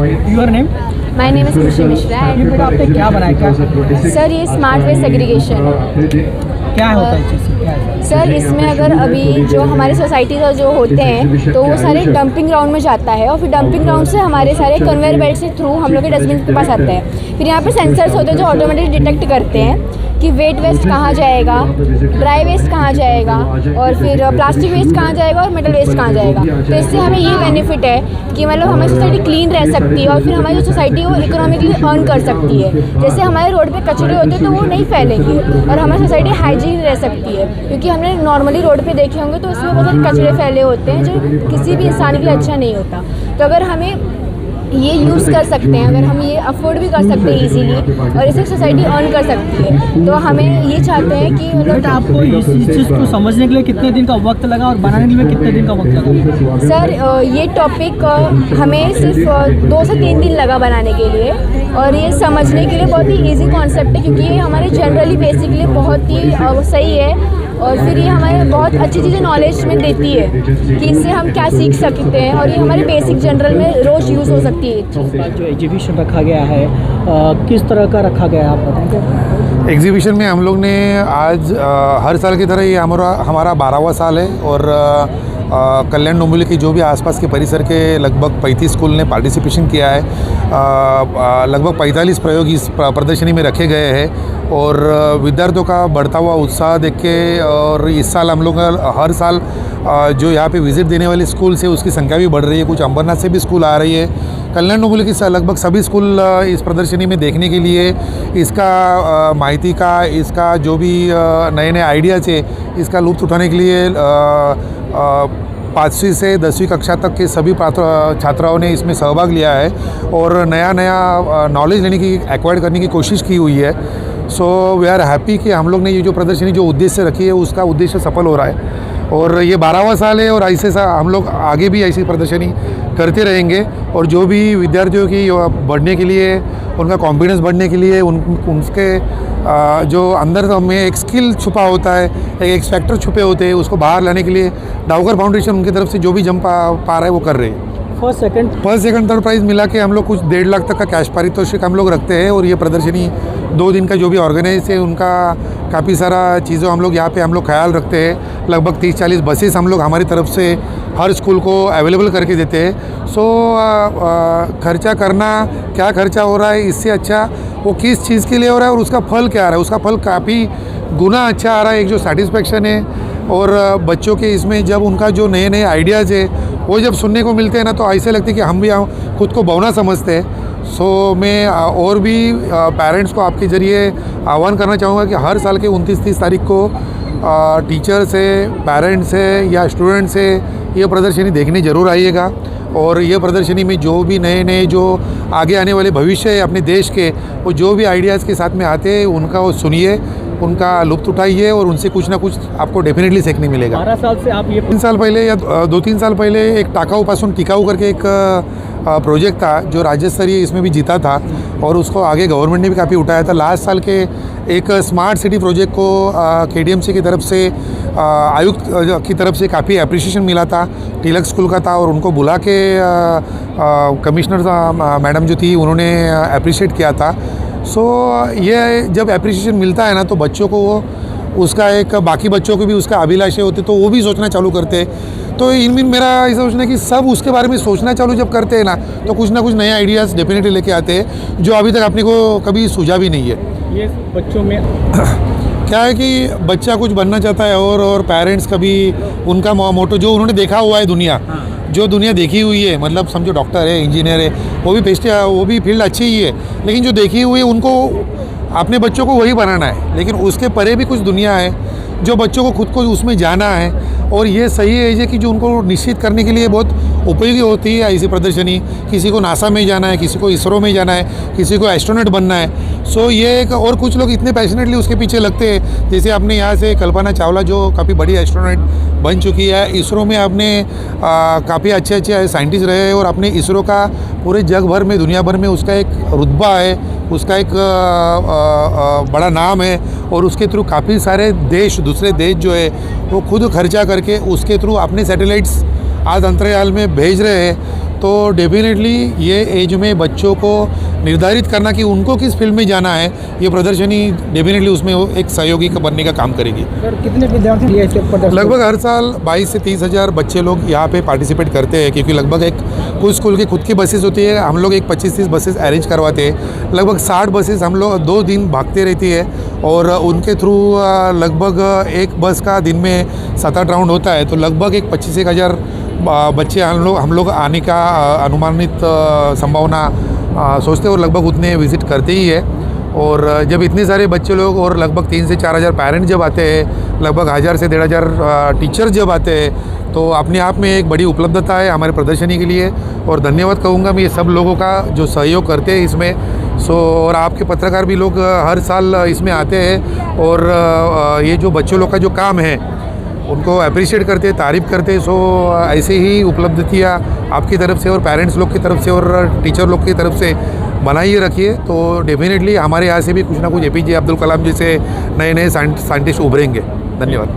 Your name? My name is खुशी मिश्रा। ये बेटा आपने क्या बनाया, क्या सर ये स्मार्ट वेस्ट सेग्रीगेशन क्या होता है चीज़, क्या है? सर इसमें अगर अभी जो हमारे सोसाइटी का जो होते हैं तो वो सारे डंपिंग ग्राउंड में जाता है और फिर डंपिंग ग्राउंड से हमारे सारे कन्वेयर बेल्ट से थ्रू हम लोग के डस्टबिन के पास आता है। फिर यहाँ पे सेंसर्स होते हैं जो ऑटोमेटिक डिटेक्ट करते हैं कि वेट वेस्ट कहाँ जाएगा, ड्राई वेस्ट कहाँ जाएगा और फिर प्लास्टिक वेस्ट कहाँ जाएगा और मेटल वेस्ट कहाँ जाएगा। तो इससे हमें ये बेनिफिट है कि मतलब हमारी सोसाइटी क्लीन रह सकती है और फिर हमारी सोसाइटी वो इकोनॉमिकली अर्न कर सकती है। जैसे हमारे रोड पे कचरे होते हैं तो वो नहीं फैलेंगे और हमारी सोसाइटी हाइजीन रह सकती है, क्योंकि हमने नॉर्मली रोड पे देखे होंगे तो उसमें बहुत सारे कचरे फैले होते हैं जो किसी भी इंसान के लिए अच्छा नहीं होता। तो अगर हमें ये यूज़ कर सकते हैं, अगर हम ये अफोर्ड भी कर सकते हैं इजीली और इससे सोसाइटी अर्न कर सकती है, तो हमें ये चाहते हैं कि बेटा आपको इस चीज़ को समझने के लिए कितने दिन का वक्त लगा और बनाने के लिए कितने दिन का वक्त लगा? सर ये टॉपिक हमें सिर्फ 2 से 3 दिन लगा बनाने के लिए और ये समझने के लिए बहुत ही इजी कॉन्सेप्ट है, क्योंकि ये हमारे जनरली बेसिकली बहुत ही सही है और फिर ये हमें बहुत अच्छी चीज़ें नॉलेज में देती है कि इससे हम क्या सीख सकते हैं और ये हमारे बेसिक जनरल में रोज़ यूज़ हो सकती है। जो एग्जीबिशन रखा गया है किस तरह का रखा गया है आप बताएंगे? एग्जीबिशन में हम लोग ने आज हर साल की तरह ये हमारा 12वां साल है और कल्याण डोंबिवली की जो भी आसपास के परिसर के लगभग 35 स्कूल ने पार्टिसिपेशन किया है। लगभग 45 प्रयोग इस प्रदर्शनी में रखे गए हैं और विद्यार्थियों का बढ़ता हुआ उत्साह देख के और इस साल हम लोग हर साल जो यहाँ पे विज़िट देने वाले स्कूल से उसकी संख्या भी बढ़ रही है। कुछ अंबरनाथ से भी स्कूल आ रही है। कल्याण डोंबिवली की लगभग सभी स्कूल इस प्रदर्शनी में देखने के लिए इसका माहिती का, इसका जो भी नए नए आइडियाज़ है इसका लुत्फ़ उठाने के लिए 5वीं से 10वीं कक्षा तक के सभी छात्राओं ने इसमें सहभाग लिया है और नया नया नॉलेज लेने की एक्वायर करने की कोशिश की हुई है। सो वी आर हैप्पी कि हम लोग ने ये जो प्रदर्शनी जो उद्देश्य रखी है उसका उद्देश्य सफल हो रहा है और ये 12वां साल है और ऐसे हम लोग आगे भी ऐसी प्रदर्शनी करते रहेंगे और जो भी विद्यार्थियों की बढ़ने के लिए, उनका कॉन्फिडेंस बढ़ने के लिए, उनके जो अंदर में एक स्किल छुपा होता है, एक एक्स फैक्टर छुपे होते हैं, उसको बाहर लाने के लिए डाउकर फाउंडेशन उनकी तरफ से जो भी जम पा रहा है वो कर रहे हैं। फर्स्ट सेकंड थर्ड प्राइज़ मिला के हम लोग कुछ 1.5 लाख तक का कैश पारितोषिक हम लोग रखते हैं और ये प्रदर्शनी 2 दिन का जो भी ऑर्गेनाइज है उनका काफ़ी सारा चीज़ों हम लोग यहाँ पे हम लोग ख्याल रखते हैं। लगभग 30-40 बसेस हम लोग हमारी तरफ से हर स्कूल को अवेलेबल करके देते हैं। सो खर्चा करना, क्या खर्चा हो रहा है, इससे अच्छा वो किस चीज़ के लिए हो रहा है और उसका फल क्या आ रहा है, उसका फल काफ़ी गुना अच्छा आ रहा है। एक जो सेटिस्फेक्शन है और बच्चों के इसमें जब उनका जो नए नए आइडियाज़ है वो जब सुनने को मिलते हैं ना तो ऐसे लगते हैं कि हम भी खुद को बौना समझते हैं। सो मैं और भी पेरेंट्स को आपके ज़रिए आह्वान करना चाहूँगा कि हर साल के 29-30 तारीख को टीचर्स है, पेरेंट्स है या स्टूडेंट्स है, ये प्रदर्शनी देखने ज़रूर आइएगा और ये प्रदर्शनी में जो भी नए नए जो आगे आने वाले भविष्य है अपने देश के, वो जो भी आइडियाज़ के साथ में आते हैं उनका वो सुनिए, उनका लुत्फ़ उठाइए और उनसे कुछ ना कुछ आपको डेफिनेटली सीखने मिलेगा। 12 साल से आप ये 3 साल पहले या 2-3 साल पहले एक टाकाऊ पासून टिकाऊ करके एक प्रोजेक्ट था जो राज्य स्तरीय इसमें भी जीता था और उसको आगे गवर्नमेंट ने भी काफ़ी उठाया था। लास्ट साल के एक स्मार्ट सिटी प्रोजेक्ट को KDMC की तरफ से आयुक्त की तरफ से काफ़ी अप्रिसिएशन मिला था। तिलक स्कूल का था और उनको बुला के कमिश्नर मैडम जो थी उन्होंने अप्रिशिएट किया था। सो ये जब अप्रिसिएशन मिलता है ना तो बच्चों को वो उसका एक, बाकी बच्चों को भी उसका अभिलाषे होते तो वो भी सोचना चालू करते हैं। तो इनमें मेरा ऐसा सोचना है कि सब उसके बारे में सोचना चालू जब करते हैं ना तो कुछ ना कुछ नए आइडियाज़ डेफिनेटली लेके आते हैं जो अभी तक अपने को कभी सूझा भी नहीं है। ये बच्चों में क्या है कि बच्चा कुछ बनना चाहता है और पेरेंट्स कभी उनका मोटो जो उन्होंने देखा हुआ है दुनिया, जो दुनिया देखी हुई है, मतलब समझो डॉक्टर है, इंजीनियर है, वो भी फील्ड अच्छी ही है, लेकिन जो देखी हुई है उनको अपने बच्चों को वही बनाना है। लेकिन उसके परे भी कुछ दुनिया है जो बच्चों को खुद को उसमें जाना है और ये सही एज है कि जो उनको निश्चित करने के लिए बहुत उपयोगी होती है ऐसी प्रदर्शनी। किसी को नासा में जाना है, किसी को इसरो में जाना है, किसी को एस्ट्रोनॉट बनना है। सो ये एक, और कुछ लोग इतने पैशनेटली उसके पीछे लगते हैं, जैसे आपने यहाँ से कल्पना चावला जो काफ़ी बड़ी एस्ट्रोनॉट बन चुकी है, इसरो में आपने काफ़ी अच्छे साइंटिस्ट रहे हैं और अपने इसरो का पूरे जग भर में, दुनिया भर में उसका एक रुतबा है, उसका एक बड़ा नाम है और उसके थ्रू काफ़ी सारे देश, दूसरे देश जो है वो खुद खर्चा करके उसके थ्रू अपने सैटेलाइट्स आज अंतराल में भेज रहे हैं, तो डेफिनेटली ये एज में बच्चों को निर्धारित करना कि उनको किस फील्ड में जाना है, ये प्रदर्शनी डेफिनेटली उसमें वो एक सहयोगी का बनने का काम करेगी। सर कितने विद्यार्थी लिए इसके प्रदर्शन? लगभग हर साल 22 से 30 हज़ार बच्चे लोग यहाँ पे पार्टिसिपेट करते हैं, क्योंकि लगभग एक कुछ स्कूल की खुद की बसेस होती है, हम लोग एक 25-30 बसेस अरेंज करवाते हैं। लगभग 60 बसेस हम लोग 2 दिन भागते रहती है और उनके थ्रू लगभग एक बस का दिन में 7-8 राउंड होता है, तो लगभग एक 25-1 हज़ार बच्चे हम लोग आने का अनुमानित संभावना सोचते हैं और लगभग उतने विज़िट करते ही है। और जब इतने सारे बच्चे लोग और लगभग 3 से 4 हज़ार पेरेंट्स जब आते हैं, लगभग 1000 से 1500 टीचर जब आते हैं, तो अपने आप में एक बड़ी उपलब्धता है हमारे प्रदर्शनी के लिए। और धन्यवाद कहूँगा मैं ये सब लोगों का जो सहयोग करते हैं इसमें। और आपके पत्रकार भी लोग हर साल इसमें आते हैं और ये जो बच्चों लोग का जो काम है उनको अप्रिशिएट करते, तारीफ़ करते। ऐसे ही उपलब्धियाँ आपकी तरफ से और पेरेंट्स लोग की तरफ से और टीचर लोग की तरफ से बनाइए रखिए, तो डेफिनेटली हमारे यहाँ से भी कुछ ना कुछ APJ अब्दुल कलाम जैसे नए नए साइंटिस्ट उभरेंगे। धन्यवाद।